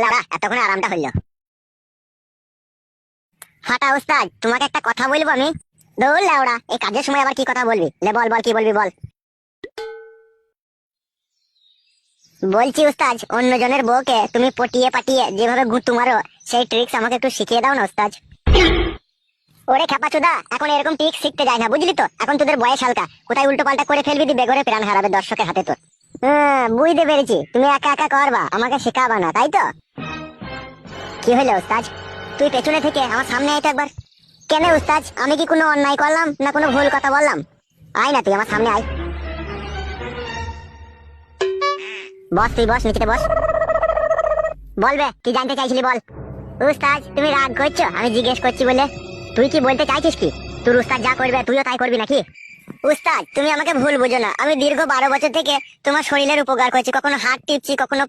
লাউড়া এতক্ষণে আরামটা হইলো। ফাটা উস্তাদ, তোমাকে একটা কথা বলবো আমি। দৌড় লাউড়া, এই কাজের সময় আবার কি কথা বলবি? লে বল বল, কি বলবি বল। বলছি উস্তাদ, অন্যজনের বউকে তুমি পটিয়ে পাটিয়ে যেভাবে গুঁতো মারো, সেই ট্রিক্স আমাকে একটু শিখিয়ে দাও না উস্তাদ। ওরে খেপাচোদা, এখন এরকম ট্রিক্স শিখতে যায় না, বুঝলি তো? এখন তোদের বয়স হালকা, কোথায় উল্টো পাল্টা করে ফেলবি, দি বেগরে প্রাণ হারাবে দর্শকের হাতে তোর। হ্যাঁ, বুঝতে পেরেছি, তুমি একা একা করবা, আমাকে শেখাবা না, তাই তো? কি হইলো উস্তাদ? তুই পেছনে থেকে আমার সামনে আয় তো একবার। কেন উস্তাদ, আমি কি কোনো অন্যায় করলাম না কোনো ভুল কথা বললাম? আয় না, তুই আমার সামনে আয়। বস, তুই বস, নিচে বস। বলবে কি জানতে চাইছিলি বল। উস্তাদ, তুমি রাগ করছো আমি জিজ্ঞেস করছি বলে? তুই কি বলতে চাইছিস কি? তোর উস্তাদ যা করবে তুইও তাই করবি নাকি? উস্তাদ, তুমি আমাকে ভুল বুঝো না, আমি দীর্ঘ 12 বছর থেকে তোমার শরীরের উপকার করছি, কখনো হাত টিপছি, কখনো